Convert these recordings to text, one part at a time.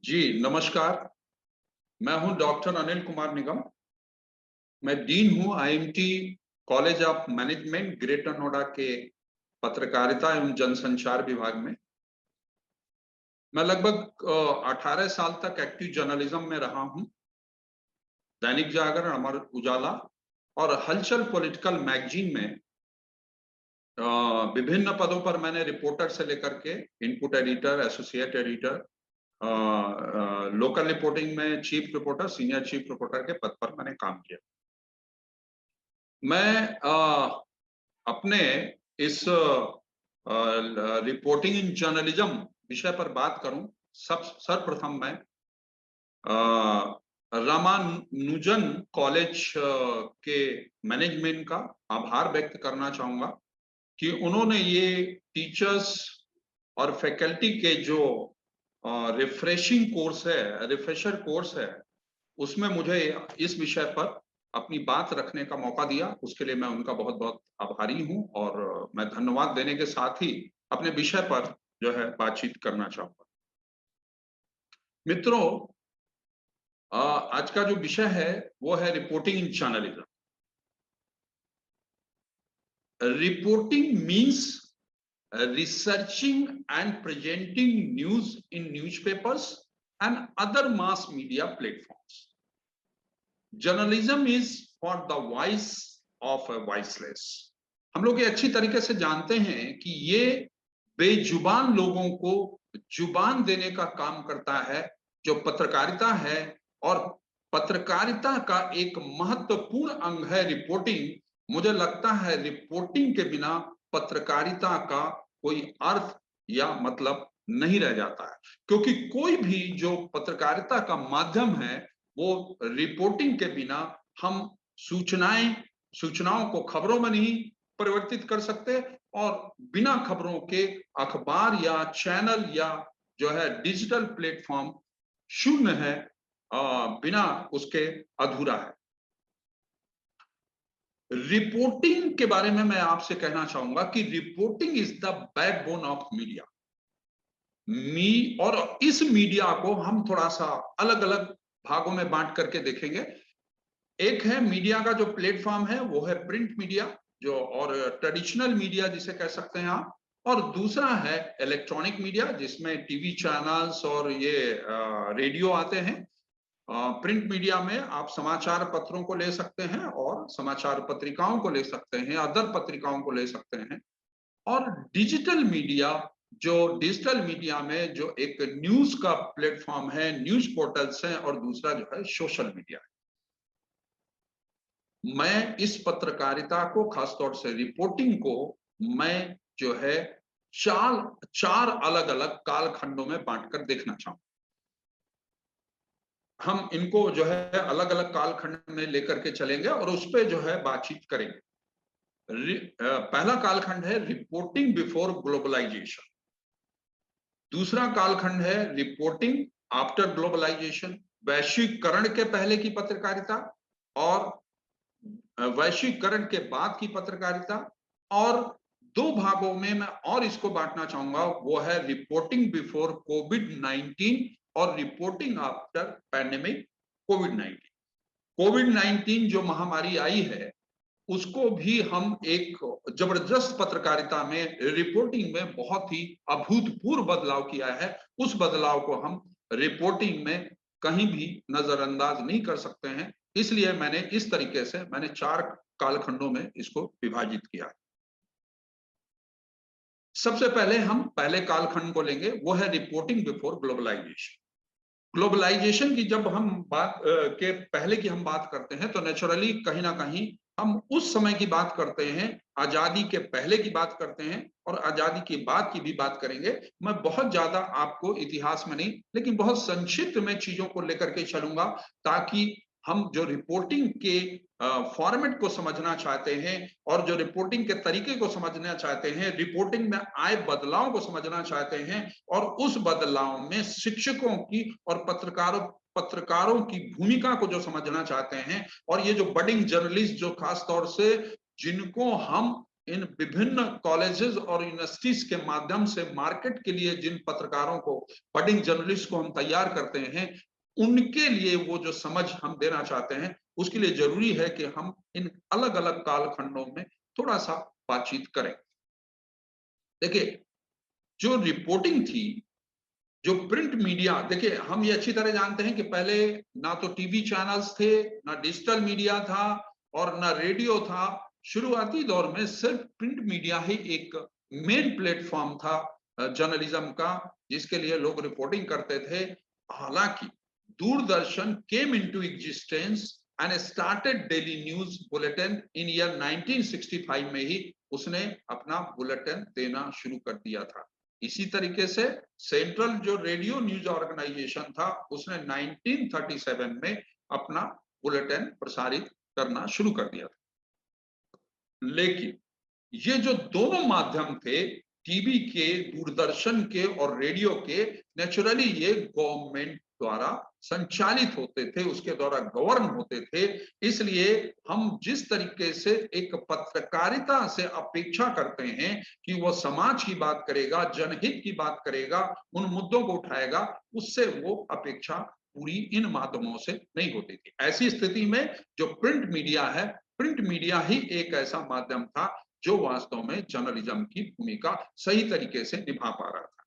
जी, नमस्कार। मैं हूं डॉक्टर अनिल कुमार निगम। मैं डीन हूं IMT college of management greater Noida के पत्रकारिता एवं जनसंचार विभाग में। मैं लगभग 18 साल तक एक्टिव जर्नलिज्म में रहा हूं। दैनिक जागरण, अमर उजाला और हलचल पॉलिटिकल मैगजीन में विभिन्न पदों पर मैंने रिपोर्टर से लेकर के input editor, associate editor, local reporting में chief reporter, senior chief reporter के पद पर मैंने काम किया। मैं अपने इस रिपोर्टिंग इन जर्नलिज्म विषय पर बात करूं, सर्वप्रथम मैं रामानुजन कॉलेज के मैनेजमेंट का आभार व्यक्त करना चाहूंगा कि उन्होंने ये टीचर्स और फैकल्टी के जो रिफ्रेशर कोर्स है, उसमें मुझे इस विषय पर अपनी बात रखने का मौका दिया। उसके लिए मैं उनका बहुत बहुत आभारी हूं और मैं धन्यवाद देने के साथ ही अपने विषय पर जो है बातचीत करना चाहूंगा। मित्रों, आज का जो विषय है वो है reporting in journalism. Reporting means researching and presenting news in newspapers and other mass media platforms. Journalism is for the voice of a voiceless. हम लोग ये अच्छी तरीके से जानते हैं कि ये बेजुबान लोगों को जुबान देने का काम करता है जो पत्रकारिता है, और पत्रकारिता का एक महत्वपूर्ण अंग है रिपोर्टिंग। मुझे लगता है रिपोर्टिंग के बिना पत्रकारिता का कोई अर्थ या मतलब नहीं रह जाता है, क्योंकि कोई भी जो पत्रकारिता का माध्यम है वो रिपोर्टिंग के बिना हम सूचनाओं को खबरों में नहीं परिवर्तित कर सकते, और बिना खबरों के अखबार या चैनल या जो है डिजिटल प्लेटफॉर्म शून्य है, बिना उसके अधूरा है। रिपोर्टिंग के बारे में मैं आपसे कहना चाहूंगा कि reporting is the backbone of media. और इस मीडिया को हम थोड़ा सा अलग अलग भागों में बांट करके देखेंगे। एक है मीडिया का जो प्लेटफॉर्म है वो है प्रिंट मीडिया, जो और ट्रेडिशनल मीडिया जिसे कह सकते हैं आप, और दूसरा है इलेक्ट्रॉनिक मीडिया जिसमें टीवी चैनल्स और ये रेडियो आते हैं। प्रिंट मीडिया में आप समाचार पत्रों को ले सकते हैं और समाचार पत्रिकाओं को ले सकते हैं, अदर पत्रिकाओं को ले सकते हैं। और डिजिटल मीडिया, जो डिजिटल मीडिया में जो एक न्यूज का प्लेटफॉर्म है, न्यूज पोर्टल्स हैं, और दूसरा जो है सोशल मीडिया है। मैं इस पत्रकारिता को, खासतौर से रिपोर्टिंग को, मैं जो है चार अलग अलग कालखंडों में बांटकर देखना चाहूंगा। हम इनको जो है अलग अलग कालखंड में लेकर के चलेंगे और उस पर जो है बातचीत करेंगे। पहला कालखंड है रिपोर्टिंग बिफोर ग्लोबलाइजेशन, दूसरा कालखंड है रिपोर्टिंग आफ्टर ग्लोबलाइजेशन, वैश्वीकरण के पहले की पत्रकारिता और वैश्वीकरण के बाद की पत्रकारिता। और दो भागों में मैं और इसको बांटना चाहूंगा, वो है रिपोर्टिंग बिफोर कोविड-19 और रिपोर्टिंग आफ्टर पैंडेमिक कोविड-19। कोविड-19 जो महामारी आई है उसको भी हम एक जबरदस्त पत्रकारिता में, रिपोर्टिंग में बहुत ही अभूतपूर्व बदलाव किया है। उस बदलाव को हम रिपोर्टिंग में कहीं भी नजरअंदाज नहीं कर सकते हैं, इसलिए मैंने इस तरीके से चार कालखंडों में इसको विभाजित किया है। सबसे पहले हम पहले कालखंड को लेंगे, वो है रिपोर्टिंग बिफोर ग्लोबलाइजेशन। ग्लोबलाइजेशन की जब हम बात के पहले की हम बात करते हैं तो नेचुरली कहीं ना कहीं हम उस समय की बात करते हैं, आजादी के पहले की बात करते हैं और आजादी के बाद की भी बात करेंगे। मैं बहुत ज्यादा आपको इतिहास में नहीं लेकिन बहुत संक्षिप्त में चीजों को लेकर के चलूंगा, ताकि हम जो रिपोर्टिंग के फॉर्मेट को समझना चाहते हैं और जो रिपोर्टिंग के तरीके को समझना चाहते हैं, रिपोर्टिंग में आए बदलाव को समझना चाहते हैं, और उस बदलाव में शिक्षकों की और पत्रकारों की भूमिका को जो समझना चाहते हैं, और ये जो बडिंग जर्नलिस्ट जो खास तौर से जिनको हम इन विभिन्न कॉलेजेस और यूनिवर्सिटीज के माध्यम से मार्केट के लिए जिन पत्रकारों को, बडिंग जर्नलिस्ट को हम तैयार करते हैं, उनके लिए वो जो समझ हम देना चाहते हैं, उसके लिए जरूरी है कि हम इन अलग अलग कालखंडों में थोड़ा सा बातचीत करें। देखिए, जो रिपोर्टिंग थी, जो प्रिंट मीडिया, देखिए हम ये अच्छी तरह जानते हैं कि पहले ना तो टीवी चैनल्स थे, ना डिजिटल मीडिया था और ना रेडियो था। शुरुआती दौर में सिर्फ प्रिंट मीडिया ही एक मेन प्लेटफॉर्म था जर्नलिज्म का, जिसके लिए लोग रिपोर्टिंग करते थे। हालांकि Doordarshan came into existence and started daily news bulletin in year 1965 में ही उसने अपना बुलेटिन देना शुरू कर दिया था। इसी तरीके से सेंट्रल जो रेडियो न्यूज ऑर्गेनाइजेशन था, उसने 1937 में अपना बुलेटिन प्रसारित करना शुरू कर दिया था। लेकिन ये जो दोनों माध्यम थे, टीवी के, दूरदर्शन के और रेडियो के, नेचुरली ये गवर्नमेंट द्वारा संचालित होते थे, उसके द्वारा गवर्न होते थे। इसलिए हम जिस तरीके से एक पत्रकारिता से अपेक्षा करते हैं कि वो समाज की बात करेगा, जनहित की बात करेगा, उन मुद्दों को उठाएगा, उससे वो अपेक्षा पूरी इन माध्यमों से नहीं होती थी। ऐसी स्थिति में जो प्रिंट मीडिया है, प्रिंट मीडिया ही एक ऐसा माध्यम था जो वास्तव में जर्नलिज्म की भूमिका सही तरीके से निभा पा रहा था।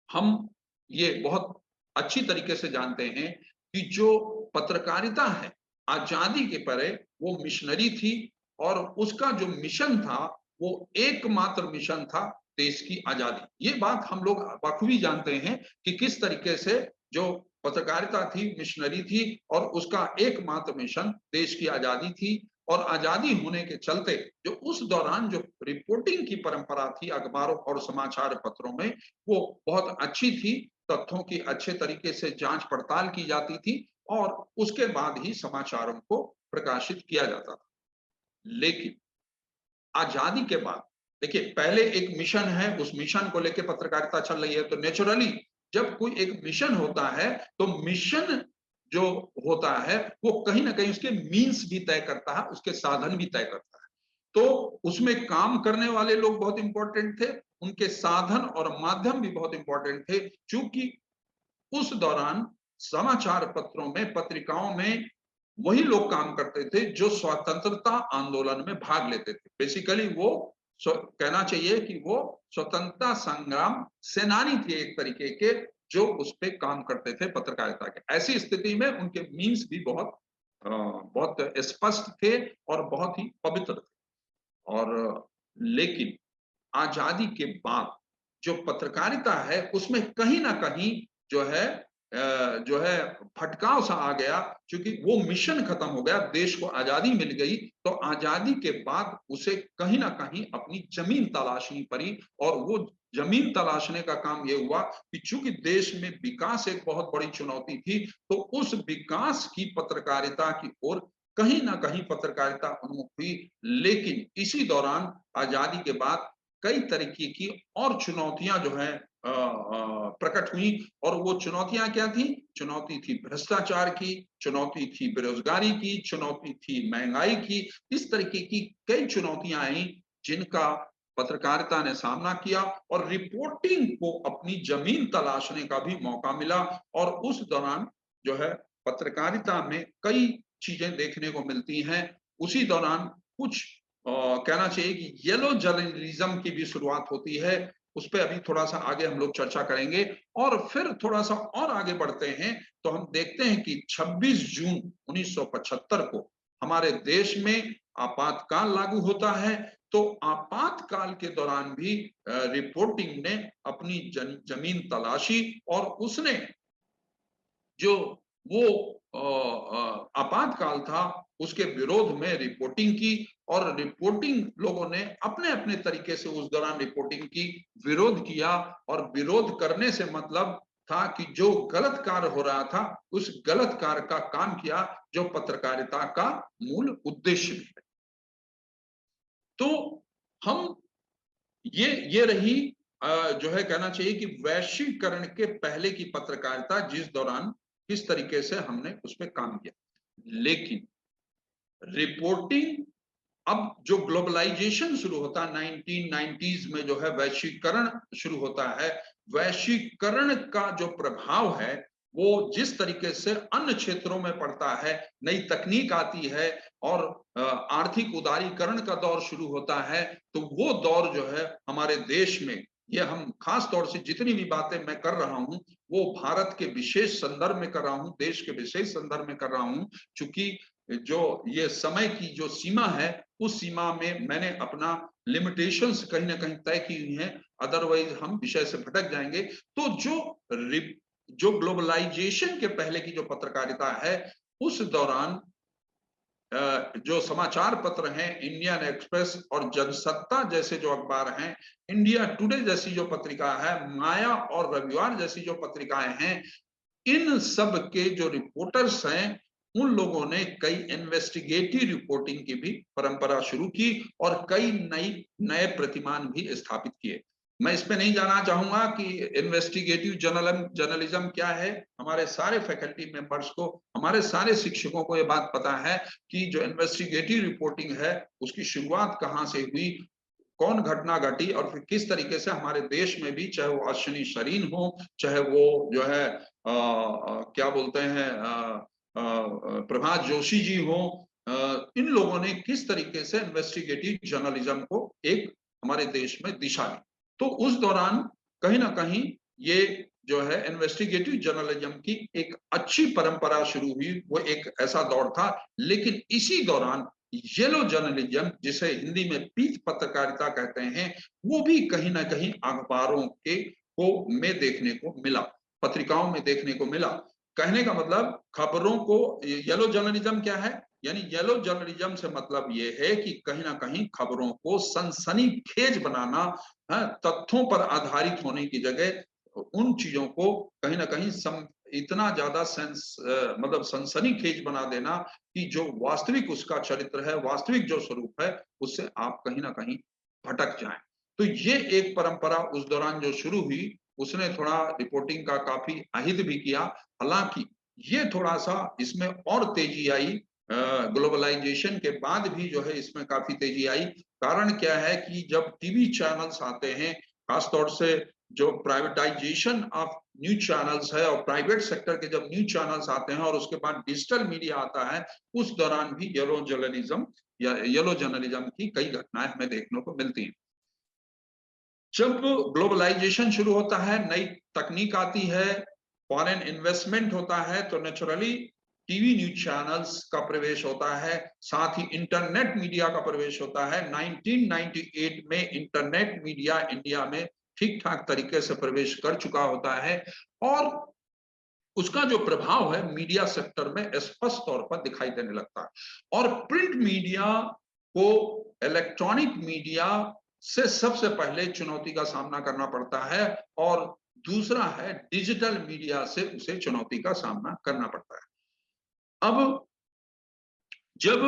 हम ये बहुत अच्छी तरीके से जानते हैं कि जो पत्रकारिता है, आजादी के पहले वो मिशनरी थी और उसका जो मिशन था, वो एकमात्र मिशन था देश की आजादी। ये बात हम लोग बखूबी जानते हैं कि किस तरीके से जो पत्रकारिता थी, मिशनरी थी और उसका एकमात्र मिशन देश की आजादी थी। और आजादी होने के चलते जो उस दौरान जो रिपोर्टिंग की परंपरा थी अखबारों और समाचार पत्रों में, वो बहुत अच्छी थी। तथ्यों की अच्छे तरीके से जांच पड़ताल की जाती थी और उसके बाद ही समाचारों को प्रकाशित किया जाता था। लेकिन आजादी के बाद देखिए, पहले एक मिशन है, उस मिशन को लेकर पत्रकारिता चल रही है, तो नेचुरली जब कोई एक मिशन होता है तो मिशन जो होता है वो कहीं ना कहीं उसके मीन्स भी तय करता है, उसके साधन भी तय करता है। तो उसमें काम करने वाले लोग बहुत इंपॉर्टेंट थे, उनके साधन और माध्यम भी बहुत इंपॉर्टेंट थे। चूंकि उस दौरान समाचार पत्रों में, पत्रिकाओं में वही लोग काम करते थे जो स्वतंत्रता आंदोलन में भाग लेते थे। बेसिकली वो कहना चाहिए कि वो स्वतंत्रता संग्राम सेनानी थे एक तरीके के, जो उस पे काम करते थे पत्रकारिता के। ऐसी स्थिति में उनके मीन्स भी बहुत स्पष्ट थे और बहुत ही पवित्र थे। और लेकिन आजादी के बाद जो पत्रकारिता है उसमें कहीं ना कहीं जो है जो है भटकाव सा आ गया, क्योंकि वो मिशन खत्म हो गया, देश को आजादी मिल गई। तो आजादी के बाद उसे कहीं ना कहीं अपनी जमीन तलाशनी पड़ी और वो जमीन तलाशने का काम ये हुआ कि चूंकि देश में विकास एक बहुत बड़ी चुनौती थी, तो उस विकास की पत्रकारिता की ओर कहीं ना कहीं पत्रकारिता उन्मुख हुई। लेकिन इसी दौरान आजादी के बाद कई तरीके की और चुनौतियां जो है प्रकट हुई। और वो चुनौतियां क्या थी? चुनौती थी भ्रष्टाचार की, चुनौती थी बेरोजगारी की, चुनौती थी महंगाई की। इस तरीके की कई चुनौतियां आई जिनका पत्रकारिता ने सामना किया और रिपोर्टिंग को अपनी जमीन तलाशने का भी मौका मिला। और उस दौरान जो है पत्रकारिता में कई चीजें देखने को मिलती हैं। उसी दौरान कुछ कहना चाहिए कि येलो जर्नलिज्म की भी शुरुआत होती है। उस पर अभी थोड़ा सा आगे हम लोग चर्चा करेंगे। और फिर थोड़ा सा और आगे बढ़ते हैं तो हम देखते हैं कि 26 जून 1975 को हमारे देश में आपातकाल लागू होता है। तो आपातकाल के दौरान भी रिपोर्टिंग ने अपनी जमीन तलाशी और उसने जो वो आपातकाल था उसके विरोध में रिपोर्टिंग की। और रिपोर्टिंग लोगों ने अपने अपने तरीके से उस दौरान रिपोर्टिंग की, विरोध किया। और विरोध करने से मतलब था कि जो गलत कार्य हो रहा था उस गलत कार्य का काम किया, जो पत्रकारिता का मूल उद्देश्य है। तो हम ये रही जो है कहना चाहिए कि वैश्वीकरण के पहले की पत्रकारिता, जिस दौरान किस तरीके से हमने उस पर काम किया। लेकिन रिपोर्टिंग अब जो ग्लोबलाइजेशन शुरू होता है 1990s में, जो है वैश्वीकरण शुरू होता है, वैश्वीकरण का जो प्रभाव है वो जिस तरीके से अन्य क्षेत्रों में पड़ता है, नई तकनीक आती है और आर्थिक उदारीकरण का दौर शुरू होता है, तो वो दौर जो है हमारे देश में, ये हम खास तौर से जितनी भी बातें मैं कर रहा हूं वो भारत के विशेष संदर्भ में कर रहा हूं, देश के विशेष संदर्भ में कर रहा हूं, चूंकि जो ये समय की जो सीमा है उस सीमा में मैंने अपना लिमिटेशंस कहीं ना कहीं तय की हुई हैं, अदरवाइज हम विषय से भटक जाएंगे। तो जो ग्लोबलाइजेशन के पहले की जो पत्रकारिता है, उस दौरान जो समाचार पत्र हैं, इंडियन एक्सप्रेस और जनसत्ता जैसे जो अखबार हैं, इंडिया टुडे जैसी जो पत्रिका है, माया और रविवार जैसी जो पत्रिकाएं हैं, इन सब के जो रिपोर्टर्स हैं, उन लोगों ने कई इन्वेस्टिगेटिव रिपोर्टिंग की भी परंपरा शुरू की और कई नए प्रतिमान भी स्थापित किए। मैं इस पे नहीं जाना चाहूंगा कि इन्वेस्टिगेटिव जर्नलिज्म क्या है। हमारे सारे फैकल्टी मेंबर्स को, हमारे सारे शिक्षकों को ये बात पता है कि जो इन्वेस्टिगेटिव रिपोर्टिंग है उसकी शुरुआत कहाँ से हुई, कौन घटना घटी और फिर किस तरीके से हमारे देश में भी, चाहे वो अश्विनी शरीन हो, चाहे वो जो है क्या बोलते हैं प्रभात जोशी जी हो, इन लोगों ने किस तरीके से इन्वेस्टिगेटिव जर्नलिज्म को एक हमारे देश में दिशा दी। तो उस दौरान कहीं ना कहीं ये जो है इन्वेस्टिगेटिव जर्नलिज्म की एक अच्छी परंपरा शुरू हुई, वो एक ऐसा दौर था। लेकिन इसी दौरान येलो जर्नलिज्म, जिसे हिंदी में पीत पत्रकारिता कहते हैं, वो भी कहीं ना कहीं अखबारों के को में देखने को मिला, पत्रिकाओं में देखने को मिला। कहने का मतलब खबरों को, येलो जर्नलिज्म क्या है, यानी येलो जर्नलिज्म से मतलब ये है कि कहीं ना कहीं खबरों को सनसनीखेज बनाना, तथ्यों पर आधारित होने की जगह उन चीजों को कहीं ना कहीं इतना ज्यादा मतलब सनसनीखेज बना देना कि जो वास्तविक उसका चरित्र है, वास्तविक जो स्वरूप है, उससे आप कहीं ना कहीं भटक जाएं। तो ये एक परंपरा उस दौरान जो शुरू हुई, उसने थोड़ा रिपोर्टिंग का काफी अहित भी किया। हालांकि ये थोड़ा सा इसमें और तेजी आई, ग्लोबलाइजेशन के बाद भी जो है इसमें काफी तेजी आई। कारण क्या है कि जब टीवी चैनल्स आते हैं, खासतौर से जो प्राइवेटाइजेशन ऑफ न्यूज चैनल्स है और प्राइवेट सेक्टर के जब न्यूज चैनल्स आते हैं और उसके बाद डिजिटल मीडिया आता है, उस दौरान भी येलो जर्नलिज्म या येलो जर्नलिज्म की कई घटनाएं हमें देखने को मिलती हैं। जब ग्लोबलाइजेशन शुरू होता है, नई तकनीक आती है, फॉरेन इन्वेस्टमेंट होता है, तो नेचुरली टीवी न्यूज चैनल्स का प्रवेश होता है, साथ ही इंटरनेट मीडिया का प्रवेश होता है। 1998 में इंटरनेट मीडिया इंडिया में ठीक ठाक तरीके से प्रवेश कर चुका होता है और उसका जो प्रभाव है मीडिया सेक्टर में स्पष्ट तौर पर दिखाई देने लगता है। और प्रिंट मीडिया को इलेक्ट्रॉनिक मीडिया से सबसे पहले चुनौती का सामना करना पड़ता है और दूसरा है डिजिटल मीडिया से उसे चुनौती का सामना करना पड़ता है। अब जब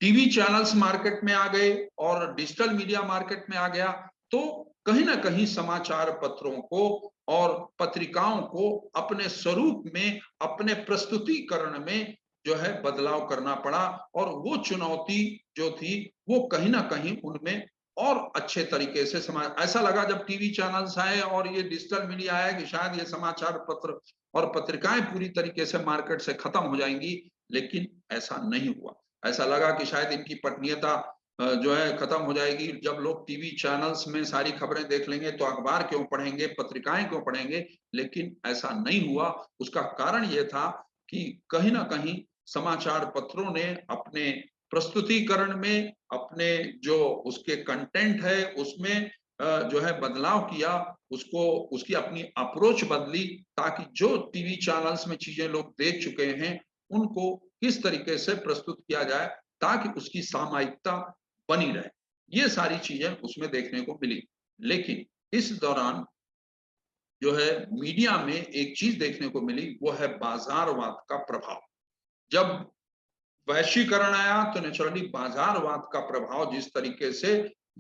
टीवी चैनल्स मार्केट में आ गए और डिजिटल मीडिया मार्केट में आ गया, तो कहीं ना कहीं समाचार पत्रों को और पत्रिकाओं को अपने स्वरूप में, अपने प्रस्तुतिकरण में जो है बदलाव करना पड़ा और वो चुनौती जो थी वो कहीं ना कहीं उनमें और अच्छे तरीके से समाज, ऐसा लगा जब टीवी चैनल्स आए और ये डिजिटल मीडिया आया कि शायद ये समाचार पत्र और पत्रिकाएं पूरी तरीके से मार्केट से खत्म हो जाएंगी, लेकिन ऐसा नहीं हुआ। ऐसा लगा कि शायद इनकी पठनीयता जो है खत्म हो जाएगी, जब लोग टीवी चैनल्स में सारी खबरें देख लेंगे तो अखबार क्यों पढ़ेंगे, पत्रिकाएं क्यों पढ़ेंगे। लेकिन ऐसा नहीं हुआ। उसका कारण यह था कि कहीं ना कहीं समाचार पत्रों ने अपने प्रस्तुतिकरण में, अपने जो उसके कंटेंट है उसमें जो है बदलाव किया, उसको उसकी अपनी अप्रोच बदली, ताकि जो टीवी चैनल्स में चीजें लोग देख चुके हैं उनको किस तरीके से प्रस्तुत किया जाए ताकि उसकी सामायिकता बनी रहे। ये सारी चीजें उसमें देखने को मिली। लेकिन इस दौरान जो है मीडिया में एक चीज देखने को मिली, वो है बाजारवाद का प्रभाव। जब वैश्वीकरण आया तो नेचुरली बाजारवाद का प्रभाव जिस तरीके से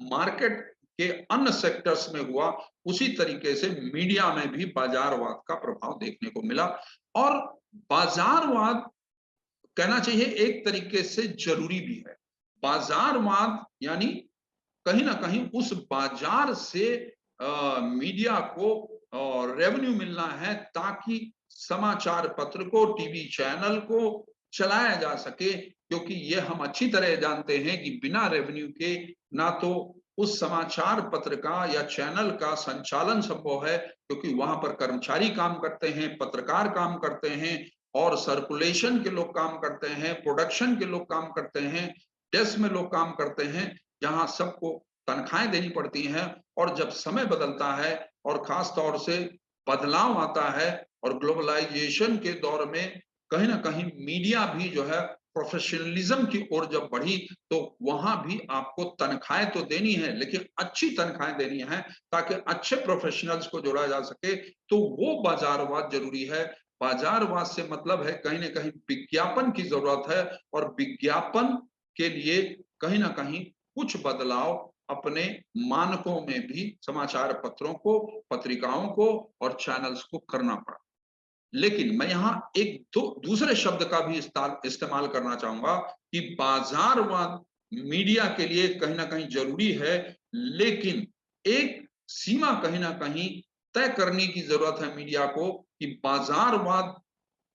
मार्केट के अन्य सेक्टर्स में हुआ, उसी तरीके से मीडिया में भी बाजारवाद का प्रभाव देखने को मिला। और बाजारवाद कहना चाहिए एक तरीके से जरूरी भी है। बाजारवाद यानी कहीं ना कहीं उस बाजार से मीडिया को रेवेन्यू मिलना है, ताकि समाचार पत्र को, टीवी चैनल को चलाया जा सके, क्योंकि ये हम अच्छी तरह जानते हैं कि बिना रेवेन्यू के ना तो उस समाचार पत्र का या चैनल का संचालन संभव है, क्योंकि वहां पर कर्मचारी काम करते हैं, पत्रकार काम करते हैं, और सर्कुलेशन के लोग काम करते हैं, प्रोडक्शन के लोग काम करते हैं, डेस्क में लोग काम करते हैं, जहां सबको तनख्वाहें देनी पड़ती हैं। और जब समय बदलता है और खास तौर से बदलाव आता है और ग्लोबलाइजेशन के दौर में कहीं ना कहीं मीडिया भी जो है प्रोफेशनलिज्म की ओर जब बढ़ी, तो वहां भी आपको तनख्वाहें तो देनी है, लेकिन अच्छी तनख्वाहें देनी है, ताकि अच्छे प्रोफेशनल्स को जोड़ा जा सके। तो वो बाजारवाद जरूरी है। बाजारवाद से मतलब है कहीं ना कहीं विज्ञापन की जरूरत है, और विज्ञापन के लिए कहीं ना कहीं कुछ बदलाव अपने मानकों में भी समाचार पत्रों को, पत्रिकाओं को और चैनल्स को करना पड़ा। लेकिन मैं यहां एक दूसरे शब्द का भी इस्तेमाल करना चाहूंगा कि बाजारवाद मीडिया के लिए कहीं ना कहीं जरूरी है, लेकिन एक सीमा कहीं ना कहीं तय करने की जरूरत है मीडिया को, कि बाजारवाद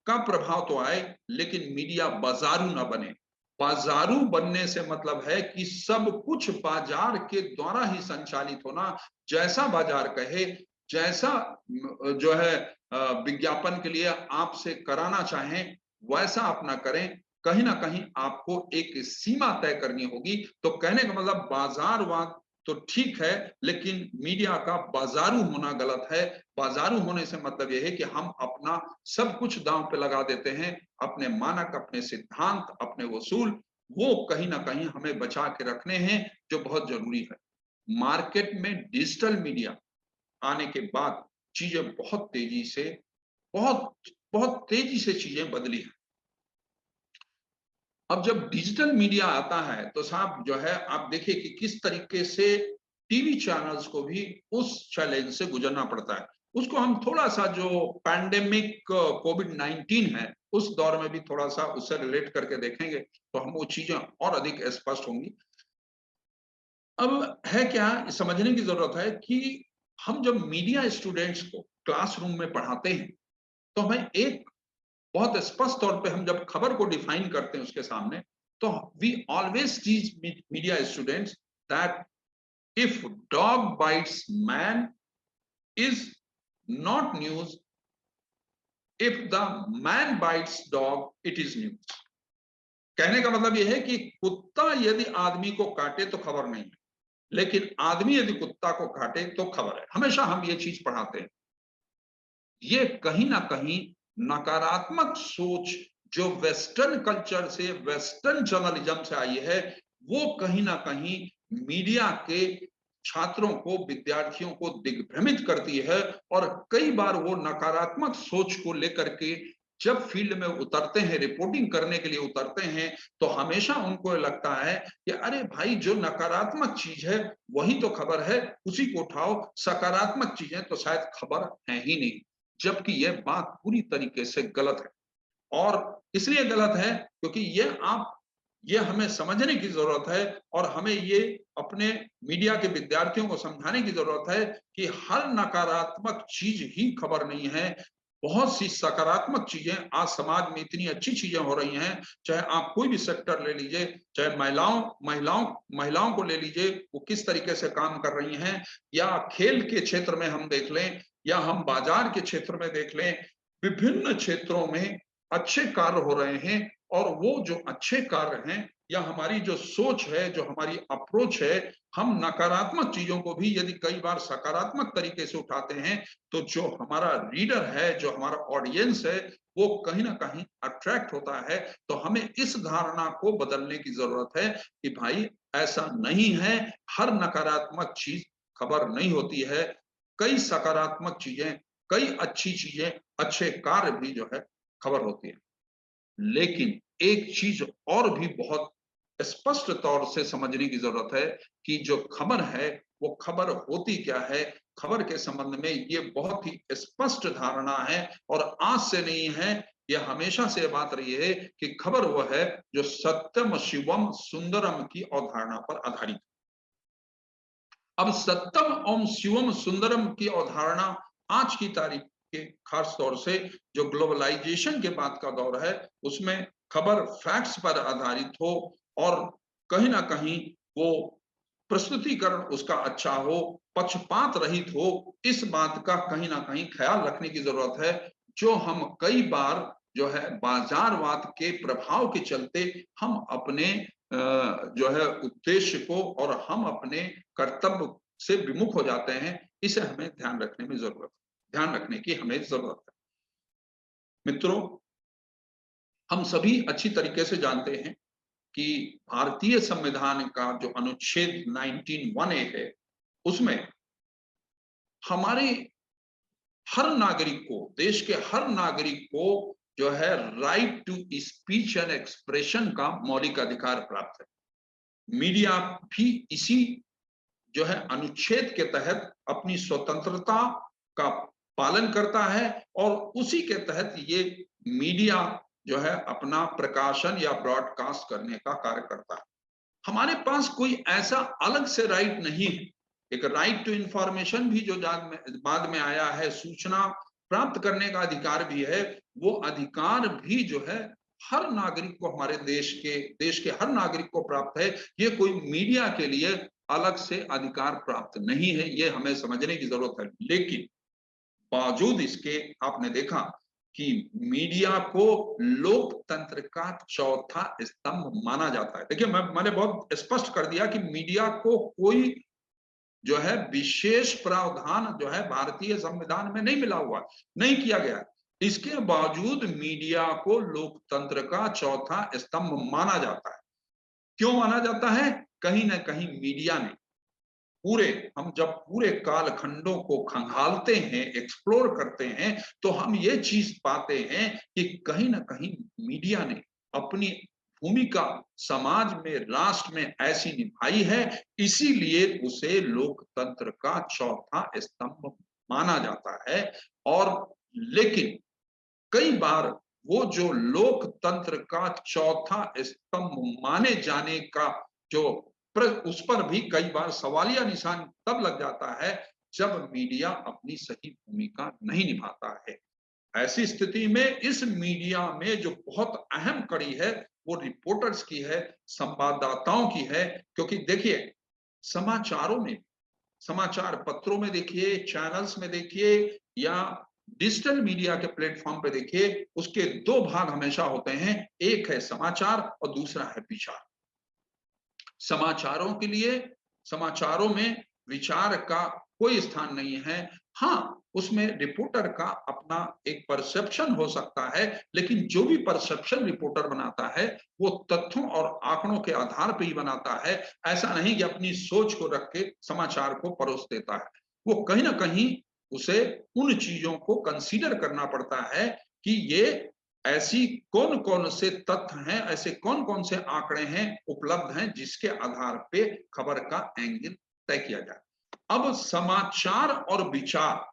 का प्रभाव तो आए, लेकिन मीडिया बाजारू ना बने। बाजारू बनने से मतलब है कि सब कुछ बाजार के द्वारा ही संचालित होना, जैसा बाजार कहे, जैसा जो है विज्ञापन के लिए आपसे कराना चाहें, वैसा आप ना करें। कहीं ना कहीं आपको एक सीमा तय करनी होगी। तो कहने का मतलब बाजारवाद तो ठीक है, लेकिन मीडिया का बाजारू होना गलत है। बाजारू होने से मतलब यह है कि हम अपना सब कुछ दांव पे लगा देते हैं, अपने मानक, अपने सिद्धांत, अपने वसूल, वो कहीं ना कहीं हमें बचा के रखने हैं, जो बहुत जरूरी है। मार्केट में डिजिटल मीडिया आने के बाद चीजें बहुत बहुत तेजी से चीजें बदली हैं। अब जब डिजिटल मीडिया आता है तो साहब जो है आप देखिए कि किस तरीके से टीवी चैनल्स को भी उस चैलेंज से गुजरना पड़ता है। उसको हम थोड़ा सा जो पैंडेमिक कोविड-19 है, उस दौर में भी थोड़ा सा उससे रिलेट करके देखेंगे, तो हम वो चीजें और अधिक स्पष्ट होंगी। अब है क्या, समझने की जरूरत है कि हम जब मीडिया स्टूडेंट्स को क्लासरूम में पढ़ाते हैं, तो हमें एक बहुत स्पष्ट तौर पे हम जब खबर को डिफाइन करते हैं उसके सामने, तो we always teach media students that if dog bites man is not news, if the man bites dog it is news. कहने का मतलब यह है कि कुत्ता यदि आदमी को काटे तो खबर नहीं है, लेकिन आदमी यदि कुत्ता को काटे तो खबर है। हमेशा हम ये चीज पढ़ाते हैं। ये कहीं ना कहीं नकारात्मक सोच जो वेस्टर्न कल्चर से, वेस्टर्न जर्नलिज्म से आई है, वो कहीं ना कहीं मीडिया के छात्रों को, विद्यार्थियों को दिग्भ्रमित करती है। और कई बार वो नकारात्मक सोच को लेकर के जब फील्ड में उतरते हैं, रिपोर्टिंग करने के लिए उतरते हैं, तो हमेशा उनको लगता है कि अरे भाई, जो नकारात्मक चीज है वही तो खबर है, उसी को उठाओ, सकारात्मक चीजें तो शायद खबर है ही नहीं। जबकि यह बात पूरी तरीके से गलत है। और इसलिए गलत है क्योंकि ये हमें समझने की जरूरत है, और हमें ये अपने मीडिया के विद्यार्थियों को समझाने की जरूरत है कि हर नकारात्मक चीज ही खबर नहीं है। बहुत सी सकारात्मक चीजें आज समाज में इतनी अच्छी चीजें हो रही हैं, चाहे आप कोई भी सेक्टर ले लीजिए, चाहे महिलाओं को ले लीजिए, वो किस तरीके से काम कर रही हैं, या खेल के क्षेत्र में हम देख लें, या हम बाजार के क्षेत्र में देख लें, विभिन्न क्षेत्रों में अच्छे कार्य हो रहे हैं। और वो जो अच्छे कार्य हैं, या हमारी जो सोच है, जो हमारी अप्रोच है, हम नकारात्मक चीजों को भी यदि कई बार सकारात्मक तरीके से उठाते हैं, तो जो हमारा रीडर है, जो हमारा ऑडियंस है, वो कहीं ना कहीं अट्रैक्ट होता है। तो हमें इस धारणा को बदलने की जरूरत है कि भाई, ऐसा नहीं है, हर नकारात्मक चीज खबर नहीं होती है। कई सकारात्मक चीजें, कई अच्छी चीजें, अच्छे कार्य भी जो है खबर होती है। लेकिन एक चीज और भी बहुत स्पष्ट तौर से समझने की जरूरत है कि जो खबर है वो खबर होती क्या है। खबर के संबंध में ये बहुत ही स्पष्ट धारणा है, और आज से नहीं है, ये हमेशा से बात रही है कि खबर वह है जो सत्यम शिवम सुंदरम की अवधारणा पर आधारित। अब सत्यम एवं शिवम सुंदरम की अवधारणा आज की तारीख के खास तौर से जो ग्लोबलाइजेशन के बाद का दौर है उसमें खबर फैक्ट्स पर आधारित हो और कहीं ना कहीं वो प्रस्तुतिकरण उसका अच्छा हो, पक्षपात रहित हो, इस बात का कहीं ना कहीं ख्याल रखने की जरूरत है, जो हम कई बार जो है बाजारवाद के प्रभाव के चलते हम अपने जो है उद्देश्य को और हम अपने कर्तव्य से विमुख हो जाते हैं। इसे हमें ध्यान रखने में जरूरत है, ध्यान रखने की हमें जरूरत है। मित्रों, हम सभी अच्छी तरीके से जानते हैं कि भारतीय संविधान का जो अनुच्छेद 19(1)(a) है उसमें हमारे हर नागरिक को, देश के हर नागरिक को जो है right to speech and expression का मौलिक अधिकार प्राप्त है। मीडिया भी इसी जो है अनुच्छेद के तहत अपनी स्वतंत्रता का पालन करता है और उसी के तहत ये मीडिया जो है अपना प्रकाशन या ब्रॉडकास्ट करने का कार्य करता है। हमारे पास कोई ऐसा अलग से राइट नहीं है। एक राइट टू इंफॉर्मेशन भी जो बाद में आया है, सूचना प्राप्त करने का अधिकार भी है, वो अधिकार भी जो है हर नागरिक को, हमारे देश के हर नागरिक को प्राप्त है। ये कोई मीडिया के लिए अलग से अधिकार प्राप्त नहीं है, ये हमें समझने की जरूरत है। लेकिन बावजूद इसके आपने देखा कि मीडिया को लोकतंत्र का चौथा स्तंभ माना जाता है। देखिए, मैंने बहुत स्पष्ट कर दिया कि मीडिया को कोई जो है विशेष प्रावधान जो है भारतीय संविधान में नहीं मिला हुआ, नहीं किया गया। इसके बावजूद मीडिया को लोकतंत्र का चौथा स्तंभ माना जाता है। क्यों माना जाता है? कहीं ना कहीं मीडिया ने हम जब पूरे कालखंडों को खंगालते हैं, एक्सप्लोर करते हैं, तो हम ये चीज पाते हैं कि कहीं ना कहीं मीडिया ने अपनी भूमिका समाज में, राष्ट्र में ऐसी निभाई है, इसीलिए उसे लोकतंत्र का चौथा स्तंभ माना जाता है। और लेकिन कई बार वो जो लोकतंत्र का चौथा स्तंभ माने जाने का जो उस पर भी कई बार सवालिया निशान तब लग जाता है जब मीडिया अपनी सही भूमिका नहीं निभाता है। ऐसी स्थिति में इस मीडिया में जो बहुत अहम कड़ी है वो रिपोर्टर्स की है, संवाददाताओं की है। क्योंकि देखिए, समाचारों में, समाचार पत्रों में देखिए, चैनल्स में देखिए या डिजिटल मीडिया के प्लेटफॉर्म पे देखिए, उसके दो भाग हमेशा होते हैं। एक है समाचार और दूसरा है विचार। समाचारों के लिए, समाचारों में विचार का कोई स्थान नहीं है। हाँ, उसमें रिपोर्टर का अपना एक परसेप्शन हो सकता है, लेकिन जो भी परसेप्शन रिपोर्टर बनाता है वो तथ्यों और आंकड़ों के आधार पर ही बनाता है। ऐसा नहीं कि अपनी सोच को रख के समाचार को परोस देता है। वो कहीं ना कहीं उसे उन चीजों को कंसीडर करना पड़ता है कि ये ऐसी कौन कौन से तथ्य हैं, ऐसे कौन कौन से आंकड़े हैं उपलब्ध हैं जिसके आधार पे खबर का एंगल तय किया जाए। अब समाचार और विचार,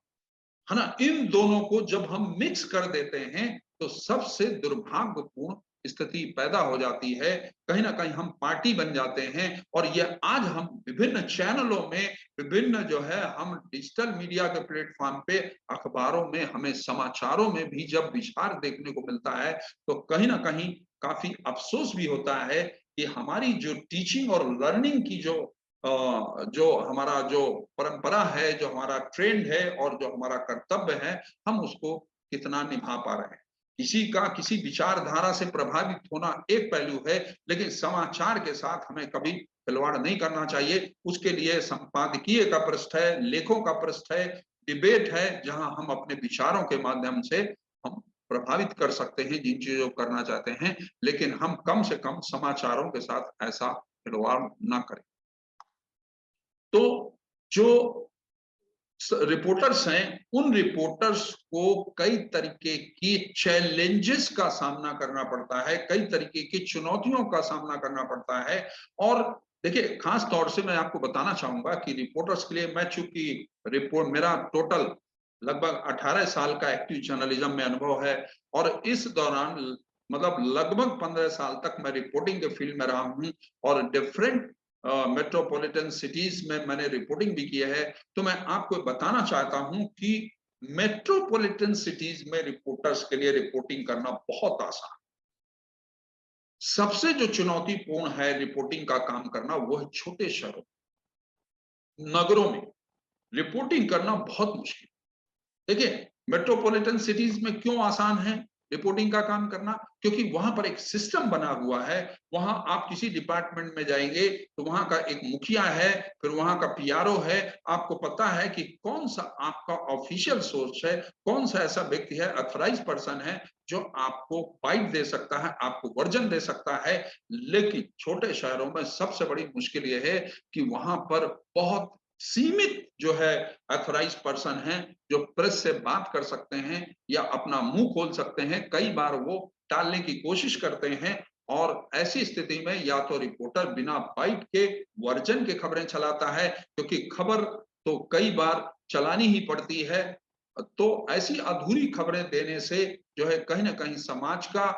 है ना, इन दोनों को जब हम मिक्स कर देते हैं तो सबसे दुर्भाग्यपूर्ण स्थिति पैदा हो जाती है। कहीं ना कहीं हम पार्टी बन जाते हैं और ये आज हम विभिन्न चैनलों में, विभिन्न जो है हम डिजिटल मीडिया के प्लेटफॉर्म पे, अखबारों में, हमें समाचारों में भी जब विचार देखने को मिलता है तो कहीं ना कहीं काफी अफसोस भी होता है कि हमारी जो टीचिंग और लर्निंग की जो हमारा जो परंपरा है, जो हमारा ट्रेंड है और जो हमारा कर्तव्य है, हम उसको कितना निभा पा रहे हैं। किसी विचारधारा से प्रभावित होना एक पहलू है, लेकिन समाचार के साथ हमें कभी खिलवाड़ नहीं करना चाहिए। उसके लिए संपादकीय का पृष्ठ है, लेखों का पृष्ठ है, डिबेट है, जहां हम अपने विचारों के माध्यम से हम प्रभावित कर सकते हैं जिन चीजों को करना चाहते हैं, लेकिन हम कम से कम समाचारों के साथ ऐसा खिलवाड़ ना करें। तो जो रिपोर्टर्स हैं, उन रिपोर्टर्स को कई तरीके की चैलेंजेस का सामना करना पड़ता है, कई तरीके की चुनौतियों का सामना करना पड़ता है। और देखिए, खास तौर से मैं आपको बताना चाहूंगा कि रिपोर्टर्स के लिए, मैं चूंकि रिपोर्ट मेरा टोटल लगभग 18 साल का एक्टिव जर्नलिज्म में अनुभव है और इस दौरान मतलब लगभग 15 साल तक मैं रिपोर्टिंग के फील्ड में रहा हूं और डिफरेंट मेट्रोपॉलिटन सिटीज में मैंने रिपोर्टिंग भी की है। तो मैं आपको बताना चाहता हूं कि मेट्रोपॉलिटन सिटीज में रिपोर्टर्स के लिए रिपोर्टिंग करना बहुत आसान। सबसे जो चुनौतीपूर्ण है रिपोर्टिंग का काम करना वो है छोटे शहरों, नगरों में रिपोर्टिंग करना बहुत मुश्किल। देखिए, मेट्रोपॉलिटन सिटीज में क्यों आसान है रिपोर्टिंग का काम करना? क्योंकि वहां पर एक सिस्टम बना हुआ है। वहां आप किसी डिपार्टमेंट में जाएंगे तो वहां का एक मुखिया है, फिर वहां का पीआरओ है। आपको पता है कि कौन सा आपका ऑफिशियल सोर्स है, कौन सा ऐसा व्यक्ति है, अथॉराइज पर्सन है जो आपको बाइट दे सकता है, आपको वर्जन दे सकता है। लेकिन छोटे शहरों में सबसे बड़ी मुश्किल यह है कि वहां पर बहुत सीमित जो है अथॉराइज पर्सन है जो प्रेस से बात कर सकते हैं या अपना मुंह खोल सकते हैं। कई बार वो टालने की कोशिश करते हैं और ऐसी स्थिति में या तो रिपोर्टर बिना बाइट के वर्जन के खबरें चलाता है, क्योंकि खबर तो कई बार चलानी ही पड़ती है। तो ऐसी अधूरी खबरें देने से जो है कहीं ना कहीं समाज का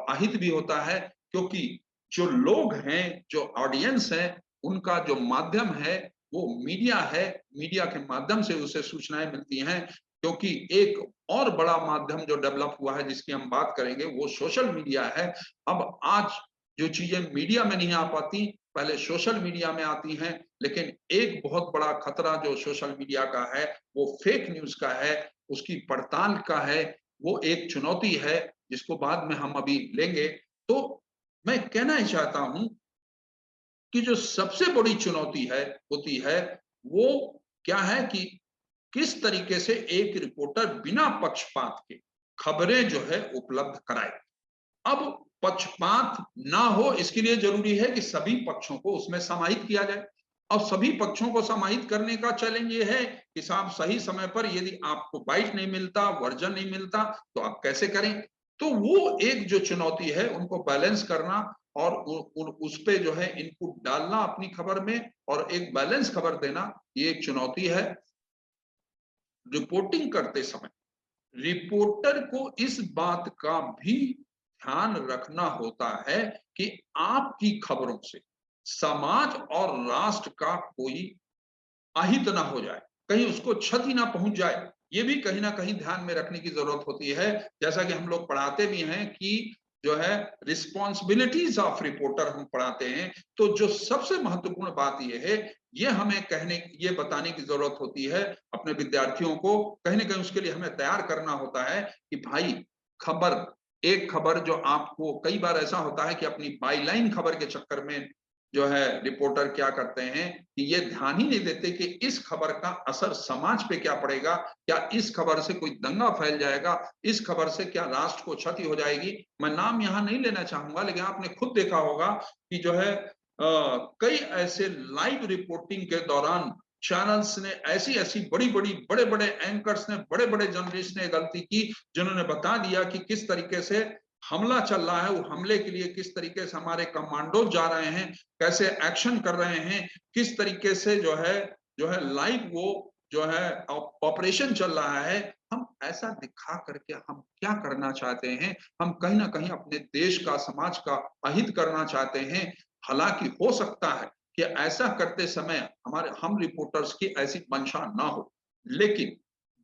अहित भी होता है, क्योंकि जो लोग हैं, जो ऑडियंस है, उनका जो माध्यम है वो मीडिया है। मीडिया के माध्यम से उसे सूचनाएं मिलती हैं, क्योंकि एक और बड़ा माध्यम जो डेवलप हुआ है जिसकी हम बात करेंगे वो सोशल मीडिया है। अब आज जो चीजें मीडिया में नहीं आ पाती पहले सोशल मीडिया में आती हैं। लेकिन एक बहुत बड़ा खतरा जो सोशल मीडिया का है वो फेक न्यूज का है, उसकी पड़ताल का है। वो एक चुनौती है जिसको बाद में हम अभी लेंगे। तो मैं कहना ही चाहता हूं कि जो सबसे बड़ी चुनौती है होती है वो क्या है कि किस तरीके से एक रिपोर्टर बिना पक्षपात के खबरें जो है उपलब्ध कराए। अब पक्षपात ना हो इसके लिए जरूरी है कि सभी पक्षों को उसमें समाहित किया जाए। अब सभी पक्षों को समाहित करने का चैलेंज ये है कि साहब सही समय पर यदि आपको बाइट नहीं मिलता, वर्जन नहीं मिलता तो आप कैसे करें? तो वो एक जो चुनौती है उनको बैलेंस करना और उस पे जो है इनपुट डालना अपनी खबर में और एक बैलेंस खबर देना, ये एक चुनौती है। रिपोर्टिंग करते समय रिपोर्टर को इस बात का भी ध्यान रखना होता है कि आपकी खबरों से समाज और राष्ट्र का कोई अहित ना हो जाए, कहीं उसको क्षति ना पहुंच जाए। ये भी कहीं ना कहीं ध्यान में रखने की जरूरत होती है। जैसा कि हम लोग पढ़ाते भी हैं कि जो है रिस्पॉन्सिबिलिटीज ऑफ रिपोर्टर हम पढ़ाते हैं। तो जो सबसे महत्वपूर्ण बात यह है, ये हमें कहने ये बताने की जरूरत होती है अपने विद्यार्थियों को, कहीं ना कहीं उसके लिए हमें तैयार करना होता है कि भाई खबर, एक खबर जो आपको कई बार ऐसा होता है कि अपनी बाईलाइन खबर के चक्कर में जो है रिपोर्टर क्या करते हैं कि ये ध्यान ही नहीं देते कि इस खबर का असर समाज पे क्या पड़ेगा, क्या इस खबर से कोई दंगा फैल जाएगा, इस खबर से क्या राष्ट्र को क्षति हो जाएगी। मैं नाम यहां नहीं लेना चाहूंगा, लेकिन आपने खुद देखा होगा कि जो है कई ऐसे लाइव रिपोर्टिंग के दौरान चैनल्स ने ऐसी ऐसी बड़ी बड़ी बड़े बड़े एंकर्स ने, बड़े बड़े जर्नलिस्ट ने गलती की, जिन्होंने बता दिया कि किस तरीके से हमला चल रहा है, वो हमले के लिए किस तरीके से हमारे कमांडो जा रहे हैं, कैसे एक्शन कर रहे हैं, किस तरीके से जो है लाइव वो जो है ऑपरेशन चल रहा है। हम ऐसा दिखा करके हम क्या करना चाहते हैं? हम कहीं ना कहीं अपने देश का, समाज का अहित करना चाहते हैं। हालांकि हो सकता है कि ऐसा करते समय हम रिपोर्टर्स की ऐसी मंशा ना हो, लेकिन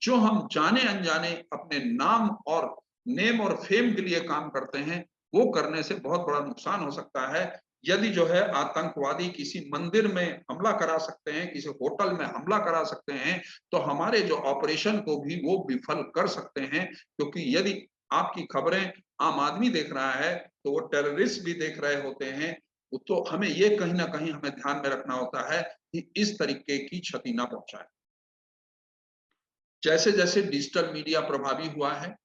जो हम जाने अनजाने अपने नाम और नेम और फेम के लिए काम करते हैं, वो करने से बहुत बड़ा नुकसान हो सकता है। यदि जो है आतंकवादी किसी मंदिर में हमला करा सकते हैं, किसी होटल में हमला करा सकते हैं, तो हमारे जो ऑपरेशन को भी वो विफल कर सकते हैं। क्योंकि यदि आपकी खबरें आम आदमी देख रहा है तो वो टेररिस्ट भी देख रहे होते हैं। तो हमें ये कहीं ना कहीं हमें ध्यान में रखना होता है कि इस तरीके की क्षति ना पहुंचाए। जैसे जैसे डिजिटल मीडिया प्रभावी हुआ है,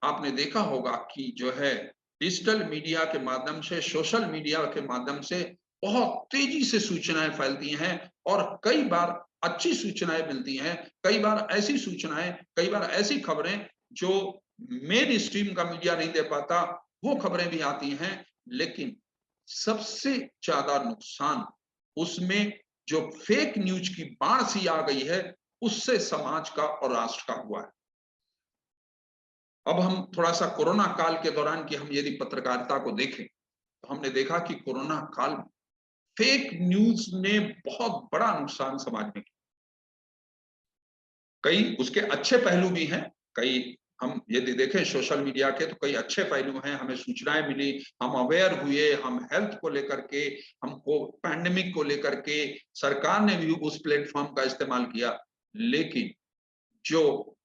आपने देखा होगा कि जो है डिजिटल मीडिया के माध्यम से, सोशल मीडिया के माध्यम से बहुत तेजी से सूचनाएं फैलती हैं और कई बार अच्छी सूचनाएं मिलती हैं, कई बार ऐसी सूचनाएं, कई बार ऐसी खबरें जो मेन स्ट्रीम का मीडिया नहीं दे पाता, वो खबरें भी आती हैं। लेकिन सबसे ज्यादा नुकसान उसमें जो फेक न्यूज की बाढ़ सी आ गई है उससे समाज का और राष्ट्र का हुआ है। अब हम थोड़ा सा कोरोना काल के दौरान की हम यदि पत्रकारिता को देखें तो हमने देखा कि कोरोना काल में फेक न्यूज ने बहुत बड़ा नुकसान समाज में किया। कई उसके अच्छे पहलू भी हैं, कई हम यदि देखें सोशल मीडिया के तो कई अच्छे पहलू हैं, हमें सूचनाएं मिली, हम अवेयर हुए, हम हेल्थ को लेकर के, हमको पैंडेमिक को लेकर के, सरकार ने भी उस प्लेटफॉर्म का इस्तेमाल किया। लेकिन जो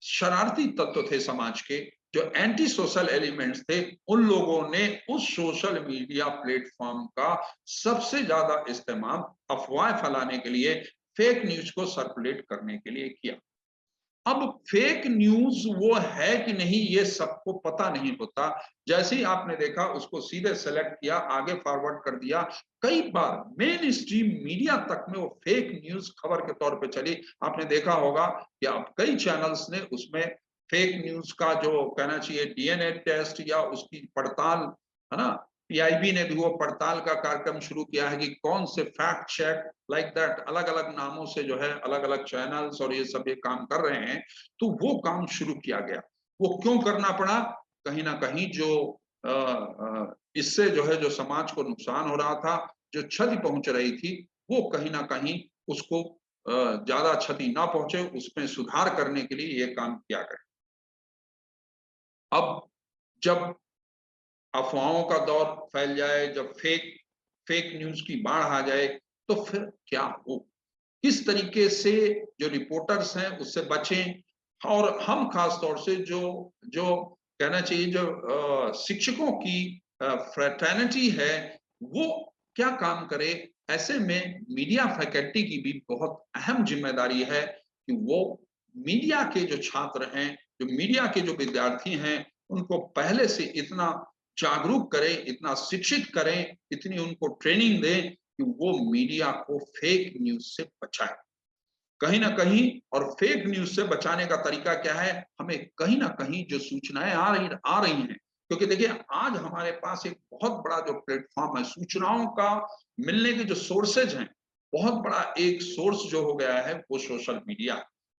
शरारती तत्व थे समाज के, जो एंटी सोशल एलिमेंट्स थे, उन लोगों ने उस सोशल मीडिया प्लेटफॉर्म का सबसे ज्यादा इस्तेमाल अफवाह फैलाने के लिए, फेक न्यूज को सर्कुलेट करने के लिए किया। अब फेक न्यूज वो है कि नहीं ये सबको पता नहीं होता। जैसे ही आपने देखा उसको सीधे सेलेक्ट किया, आगे फॉरवर्ड कर दिया। कई बार मेन स्ट्रीम मीडिया तक में वो फेक न्यूज खबर के तौर पे चली। आपने देखा होगा कि अब कई चैनल्स ने उसमें फेक न्यूज का जो कहना चाहिए डीएनए टेस्ट या उसकी पड़ताल, है ना, पीआईबी ने भी वो पड़ताल का कार्यक्रम शुरू किया है कि कौन से फैक्ट चेक लाइक दैट अलग अलग नामों से जो है अलग अलग चैनल्स और ये सब ये काम कर रहे हैं। तो वो काम शुरू किया गया। वो क्यों करना पड़ा? कहीं ना कहीं जो इससे जो है जो समाज को नुकसान हो रहा था, जो क्षति पहुंच रही थी, वो कहीं ना कहीं उसको ज्यादा क्षति ना पहुंचे उसमें सुधार करने के लिए ये काम किया गया। अब जब अफवाहों का दौर फैल जाए, जब फेक न्यूज की बाढ़ आ जाए, तो फिर क्या हो? किस तरीके से जो रिपोर्टर्स हैं उससे बचें और हम खास तौर से जो जो कहना चाहिए जो शिक्षकों की फ्रेटर्निटी है वो क्या काम करे? ऐसे में मीडिया फैकल्टी की भी बहुत अहम जिम्मेदारी है कि वो मीडिया के जो छात्र हैं, जो मीडिया के जो विद्यार्थी हैं, उनको पहले से इतना जागरूक करें, इतना शिक्षित करें, इतनी उनको ट्रेनिंग दें कि वो मीडिया को फेक न्यूज से बचाए कहीं ना कहीं। और फेक न्यूज से बचाने का तरीका क्या है? हमें कहीं ना कहीं जो सूचनाएं आ रही हैं, क्योंकि देखिए आज हमारे पास एक बहुत बड़ा जो प्लेटफॉर्म है सूचनाओं का मिलने के जो सोर्सेज हैं, बहुत बड़ा एक सोर्स जो हो गया है वो सोशल मीडिया।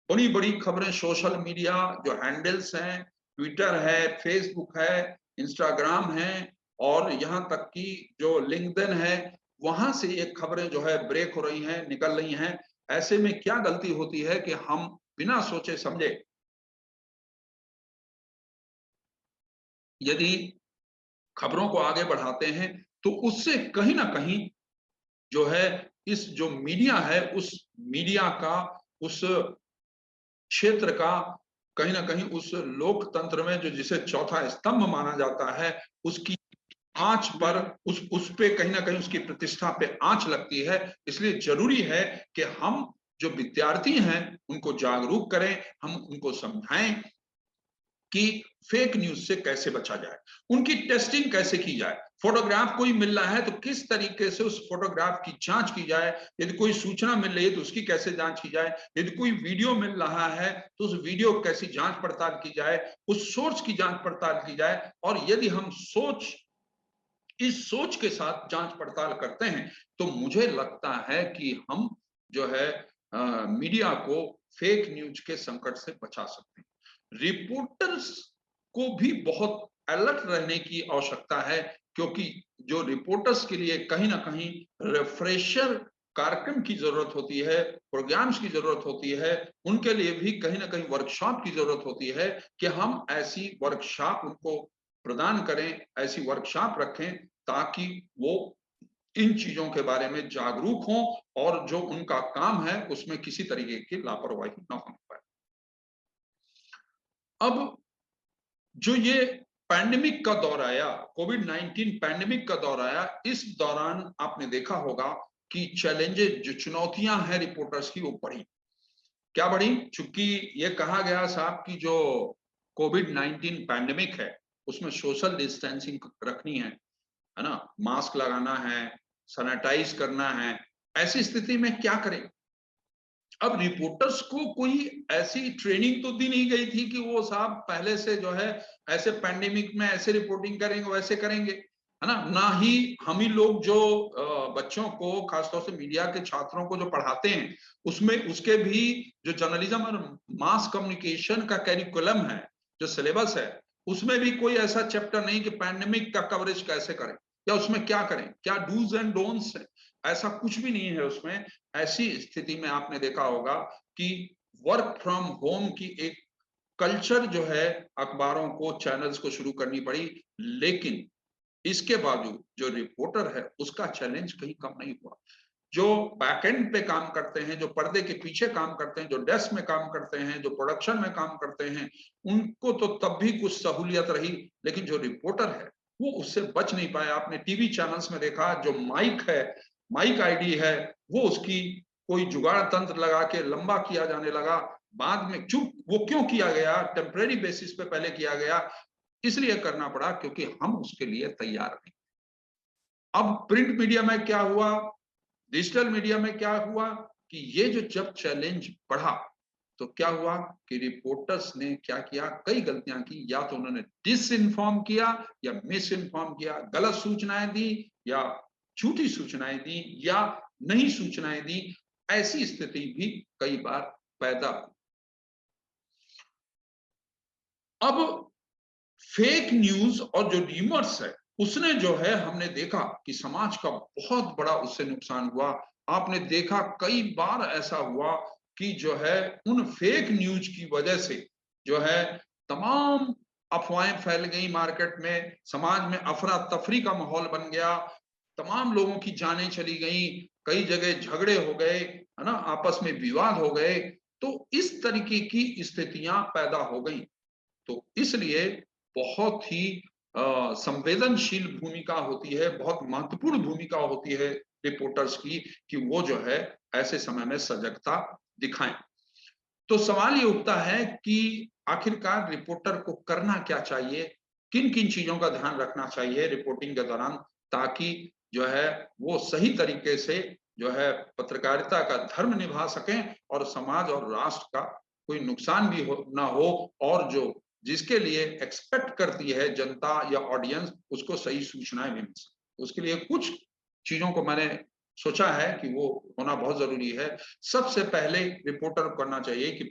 बड़ी बड़ी खबरें सोशल मीडिया जो हैंडल्स हैं, ट्विटर है, फेसबुक है, इंस्टाग्राम है और यहाँ तक कि जो लिंक्डइन है, वहां से ये खबरें जो है ब्रेक हो रही हैं, निकल रही हैं। ऐसे में क्या गलती होती है कि हम बिना सोचे समझे यदि खबरों को आगे बढ़ाते हैं तो उससे कहीं ना कहीं जो है इस जो मीडिया है उस मीडिया का, उस क्षेत्र का, कहीं ना कहीं उस लोकतंत्र में जो जिसे चौथा स्तंभ माना जाता है उसकी आंच पर उस पे कहीं ना कहीं उसकी प्रतिष्ठा पे आंच लगती है। इसलिए जरूरी है कि हम जो विद्यार्थी हैं उनको जागरूक करें, हम उनको समझाएं कि फेक न्यूज से कैसे बचा जाए, उनकी टेस्टिंग कैसे की जाए। फोटोग्राफ कोई मिल रहा है तो किस तरीके से उस फोटोग्राफ की जांच की जाए, यदि कोई सूचना मिल रही है तो उसकी कैसे जांच की जाए, यदि कोई वीडियो मिल रहा है तो उस वीडियो की कैसी जांच पड़ताल की जाए, उस सोर्स की जांच पड़ताल की जाए। और यदि हम इस सोच के साथ जांच पड़ताल करते हैं तो मुझे लगता है कि हम जो है मीडिया को फेक न्यूज के संकट से बचा सकते हैं। रिपोर्टर्स को भी बहुत अलर्ट रहने की आवश्यकता है, क्योंकि जो रिपोर्टर्स के लिए कहीं ना कहीं रिफ्रेशर कार्यक्रम की जरूरत होती है, प्रोग्राम्स की जरूरत होती है, उनके लिए भी कहीं ना कहीं वर्कशॉप की जरूरत होती है कि हम ऐसी वर्कशॉप उनको प्रदान करें, ऐसी वर्कशॉप रखें ताकि वो इन चीजों के बारे में जागरूक हों और जो उनका काम है उसमें किसी तरीके की लापरवाही ना होने पाए। अब जो ये पैंडेमिक का दौर आया, कोविड-19 पैंडेमिक का दौर आया, इस दौरान आपने देखा होगा कि चैलेंजेस जो चुनौतियां हैं रिपोर्टर्स की वो बढ़ी। क्या बढ़ी? चूंकि ये कहा गया साहब कि जो कोविड-19 पैंडेमिक है उसमें सोशल डिस्टेंसिंग रखनी है ना, मास्क लगाना है, सैनिटाइज करना है। ऐसी स्थिति में क्या करें? अब रिपोर्टर्स को कोई ऐसी ट्रेनिंग तो दी नहीं गई थी कि वो साहब पहले से जो है ऐसे पैंडेमिक में ऐसे रिपोर्टिंग करेंगे वैसे करेंगे। है ना। ना ही हम ही लोग जो बच्चों को, खासतौर से मीडिया के छात्रों को जो पढ़ाते हैं, उसमें उसके भी जो जर्नलिज्म और मास कम्युनिकेशन का कैरिकुलम है, जो सिलेबस है, उसमें भी कोई ऐसा चैप्टर नहीं कि पैंडेमिक का कवरेज कैसे करें या उसमें क्या करें, क्या डूज एंड डोंट्स है, ऐसा कुछ भी नहीं है उसमें। ऐसी स्थिति में आपने देखा होगा कि वर्क फ्रॉम होम की एक कल्चर जो है अखबारों को, चैनल्स को शुरू करनी पड़ी, लेकिन इसके बावजूद जो रिपोर्टर है उसका चैलेंज कहीं कम नहीं हुआ। जो बैकएंड पे काम करते हैं, जो पर्दे के पीछे काम करते हैं, जो डेस्क में काम करते हैं, जो प्रोडक्शन में काम करते हैं, उनको तो तब भी कुछ सहूलियत रही, लेकिन जो रिपोर्टर है वो उससे बच नहीं पाया। आपने टीवी चैनल्स में देखा, जो माइक है, माइक आईडी है, वो उसकी कोई जुगाड़ तंत्र लगा के लंबा किया जाने लगा। बाद में चुप, वो क्यों किया गया, टेम्परेरी बेसिस पे पहले किया गया, इसलिए करना पड़ा क्योंकि हम उसके लिए तैयार नहीं। अब प्रिंट मीडिया में क्या हुआ, डिजिटल मीडिया में क्या हुआ कि ये जो जब चैलेंज बढ़ा तो क्या हुआ कि रिपोर्टर्स ने क्या किया, कई गलतियां की। या तो उन्होंने डिस इन्फॉर्म किया या मिस इन्फॉर्म किया, गलत सूचनाएं दी या झूठी सूचनाएं दी या नई सूचनाएं दी। ऐसी स्थिति भी कई बार पैदा हुई। अब फेक न्यूज और जो र्यूमर्स है, उसने जो है, हमने देखा कि समाज का बहुत बड़ा उससे नुकसान हुआ। आपने देखा कई बार ऐसा हुआ कि जो है उन फेक न्यूज की वजह से जो है तमाम अफवाहें फैल गई मार्केट में, समाज में अफरा तफरी का माहौल बन गया, तमाम लोगों की जानें चली गई, कई जगह झगड़े हो गए, है ना, आपस में विवाद हो गए। तो इस तरीके की स्थितियां पैदा हो गई। तो इसलिए बहुत ही संवेदनशील भूमिका होती है, बहुत महत्वपूर्ण भूमिका होती है रिपोर्टर्स की, कि वो जो है ऐसे समय में सजगता दिखाएं। तो सवाल ये उठता है कि आखिरकार रिपोर्टर को करना क्या चाहिए, किन किन चीजों का ध्यान रखना चाहिए रिपोर्टिंग के दौरान, ताकि जो है वो सही तरीके से जो है पत्रकारिता का धर्म निभा सकें और समाज और राष्ट्र का कोई नुकसान भी ना हो, और जो जिसके लिए एक्सपेक्ट करती है जनता या ऑडियंस, उसको सही सूचनाएं भी मिल सके। उसके लिए कुछ चीजों को मैंने सोचा है कि वो होना बहुत जरूरी है। सबसे पहले रिपोर्टर को करना चाहिए कि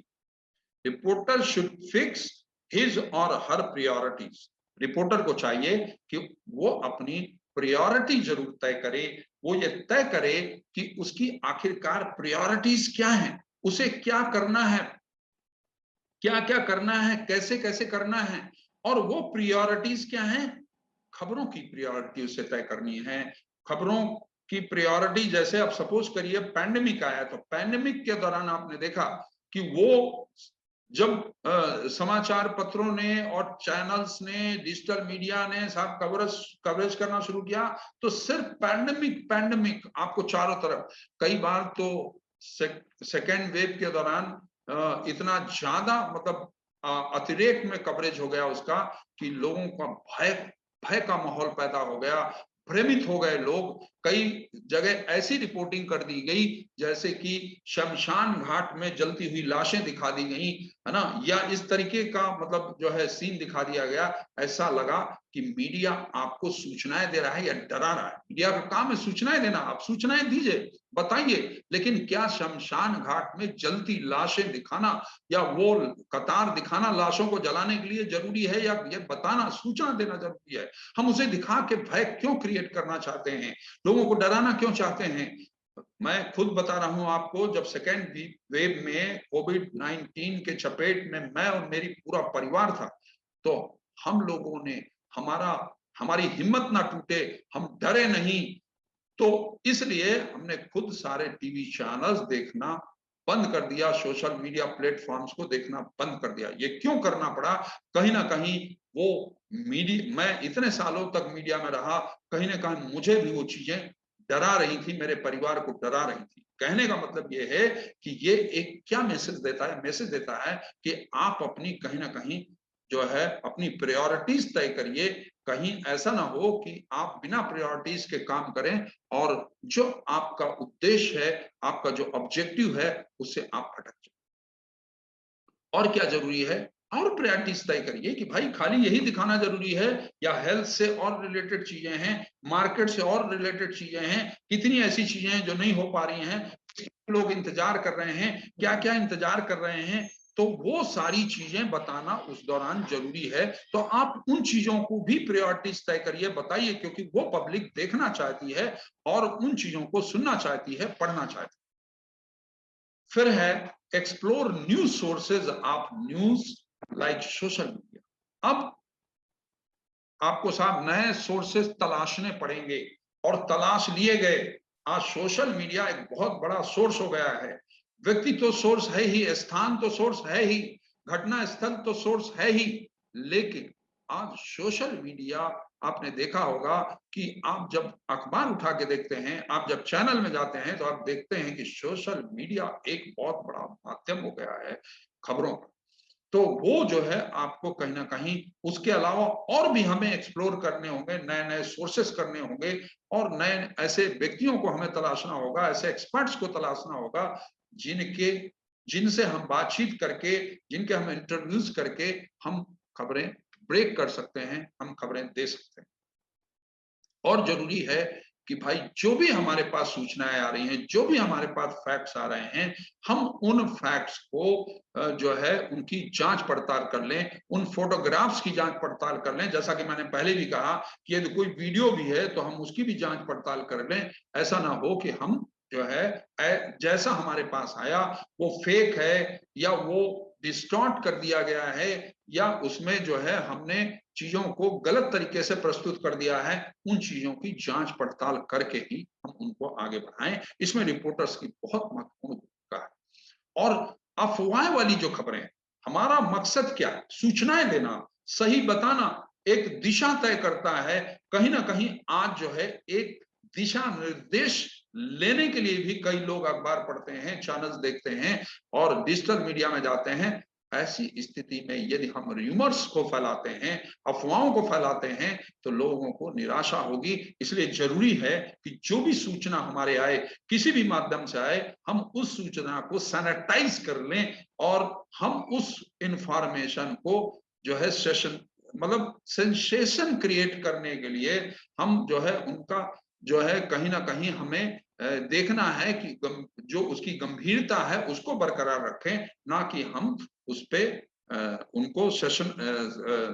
रिपोर्टर शुड फिक्स हिज और हर प्रायोरिटीज। रिपोर्टर को चाहिए कि वो अपनी प्रायोरिटी जरूर तय करे। वो ये तय करे कि उसकी आखिरकार प्रायोरिटीज क्या हैं, उसे क्या करना है, क्या क्या करना है, कैसे कैसे करना है, और वो प्रायोरिटीज क्या हैं। खबरों की प्रायोरिटी उसे तय करनी है। खबरों की प्रायोरिटी, जैसे अब सपोज करिए पैंडेमिक आया, तो पैंडेमिक के दौरान आपने देखा कि वो जब समाचार पत्रों ने और चैनल्स ने, डिजिटल मीडिया ने सब कवरेज करना शुरू किया, तो सिर्फ पैंडेमिक पैंडेमिक आपको चारों तरफ। कई बार तो सेकेंड वेव के दौरान इतना ज्यादा, मतलब अतिरेक में कवरेज हो गया उसका, कि लोगों का भय भय का माहौल पैदा हो गया, भ्रमित हो गए लोग। कई जगह ऐसी रिपोर्टिंग कर दी गई जैसे कि शमशान घाट में जलती हुई लाशें दिखा दी गई, है ना, या इस तरीके का मतलब जो है सीन दिखा दिया गया। ऐसा लगा कि मीडिया आपको सूचनाएं दे रहा है या डरा रहा है। मीडिया का काम है सूचनाएं देना, आप सूचनाएं दीजिए, बताइए, लेकिन क्या शमशान घाट में जलती लाशें दिखाना या वो कतार दिखाना लाशों को जलाने के लिए जरूरी है, या ये बताना, सूचना देना जरूरी है? हम उसे दिखा के भय क्यों क्रिएट करना चाहते हैं, लोगों को डराना क्यों चाहते हैं? मैं खुद बता रहा हूं आपको, जब सेकेंड वेव में कोविड-19 के चपेट में मैं और मेरी पूरा परिवार था, तो हम लोगों ने, हमारी हिम्मत ना टूटे, हम डरे नहीं। तो इसलिए हमने खुद सारे टीवी चैनल्स देखना बंद कर दिया, सोशल मीडिया प्लेटफॉर्म्स को देखना बंद कर दिया। ये क्यों करना पड़ा? कहीं ना कहीं वो मीडिया, मैं इतने सालों तक मीडिया में रहा, कहीं ना कहीं मुझे भी वो चीजें डरा रही थी, मेरे परिवार को डरा रही थी। कहने का मतलब ये है कि ये एक क्या मैसेज देता है? मैसेज देता है कि आप अपनी कहीं ना कहीं जो है अपनी प्रायोरिटीज तय करिए। कहीं ऐसा ना हो कि आप बिना प्रायोरिटीज के काम करें और जो आपका उद्देश्य है, आपका जो ऑब्जेक्टिव है, उससे आप भटक जाए। और क्या जरूरी है और प्रायोरिटीज तय करिए कि भाई खाली यही दिखाना जरूरी है या हेल्थ से और रिलेटेड चीजें हैं, मार्केट से और रिलेटेड चीजें हैं, कितनी ऐसी चीजें हैं जो नहीं हो पा रही हैं, लोग इंतजार कर रहे हैं, क्या क्या इंतजार कर रहे हैं, तो वो सारी चीजें बताना उस दौरान जरूरी है। तो आप उन चीजों को भी प्रायोरिटीज तय करिए, बताइए, क्योंकि वो पब्लिक देखना चाहती है और उन चीजों को सुनना चाहती है, पढ़ना चाहती है। फिर है explore new sources of news like social media. अब आपको साहब नए सोर्सेज तलाशने पड़ेंगे और तलाश लिए गए। आज सोशल मीडिया एक बहुत बड़ा सोर्स हो गया है। व्यक्ति तो सोर्स है ही, स्थान तो सोर्स है ही, घटना स्थल तो सोर्स है ही, लेकिन आज सोशल मीडिया, आपने देखा होगा कि आप जब अखबार उठा के देखते हैं, आप जब चैनल में जाते हैं, तो आप देखते हैं कि सोशल मीडिया एक बहुत बड़ा माध्यम हो गया है खबरों का। तो वो जो है आपको कहीं ना कहीं उसके अलावा और भी हमें एक्सप्लोर करने होंगे, नए नए सोर्सेस करने होंगे और नए ऐसे व्यक्तियों को हमें तलाशना होगा, ऐसे एक्सपर्ट्स को तलाशना होगा जिनके जिनसे हम बातचीत करके, जिनके हम इंटरव्यूज करके हम खबरें ब्रेक कर सकते हैं, हम खबरें दे सकते हैं। और जरूरी है कि भाई जो भी हमारे पास सूचनाएं आ रही हैं, जो भी हमारे पास फैक्ट्स आ रहे हैं, हम उन फैक्ट्स को जो है उनकी जांच पड़ताल कर लें, उन फोटोग्राफ्स की जांच पड़ताल कर लें। जैसा कि मैंने पहले भी कहा कि यदि कोई वीडियो भी है तो हम उसकी भी जांच पड़ताल कर लें। ऐसा ना हो कि हम जो है जैसा हमारे पास आया वो फेक है या वो डिस्टॉर्ट कर दिया गया है या उसमें जो है हमने चीजों को गलत तरीके से प्रस्तुत कर दिया है। उन चीजों की जांच पड़ताल करके ही हम उनको आगे बढ़ाएं। इसमें रिपोर्टर्स की बहुत महत्वपूर्ण भूमिका है। और अफवाह वाली जो खबरें, हमारा मकसद क्या है? सूचनाएं देना, सही बताना, एक दिशा तय करता है। कहीं ना कहीं आज जो है एक दिशा निर्देश लेने के लिए भी कई लोग अखबार पढ़ते हैं, चैनल्स देखते हैं और डिजिटल मीडिया में जाते हैं। ऐसी स्थिति में यदि हम र्यूमर्स को फैलाते हैं, अफवाहों को फैलाते हैं, तो लोगों को निराशा होगी। इसलिए जरूरी है कि जो भी सूचना हमारे आए, किसी भी माध्यम से आए, हम उस सूचना को सैनिटाइज कर लें और हम उस इंफॉर्मेशन को जो है सेंसेशन क्रिएट करने के लिए हम जो है उनका जो है कहीं ना कहीं हमें देखना है कि जो उसकी गंभीरता है उसको बरकरार रखें, ना कि हम उस पे उनको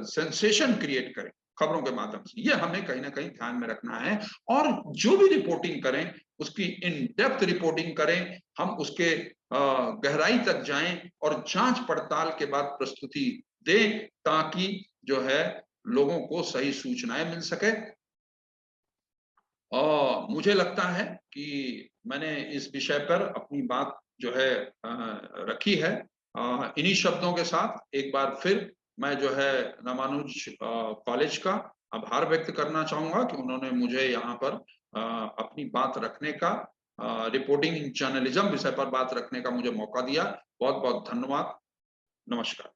सेंसेशन क्रिएट करें खबरों के माध्यम से। ये हमें कहीं ना कहीं ध्यान में रखना है। और जो भी रिपोर्टिंग करें उसकी इन डेप्थ रिपोर्टिंग करें, हम उसके गहराई तक जाएं और जांच पड़ताल के बाद प्रस्तुति दें, ताकि जो है लोगों को सही सूचनाएं मिल सके। और मुझे लगता है कि मैंने इस विषय पर अपनी बात जो है रखी है। इन्हीं शब्दों के साथ एक बार फिर मैं जो है रामानुज कॉलेज का आभार व्यक्त करना चाहूंगा कि उन्होंने मुझे यहाँ पर अपनी बात रखने का, रिपोर्टिंग इन जर्नलिज्म विषय पर बात रखने का मुझे मौका दिया। बहुत बहुत धन्यवाद। नमस्कार।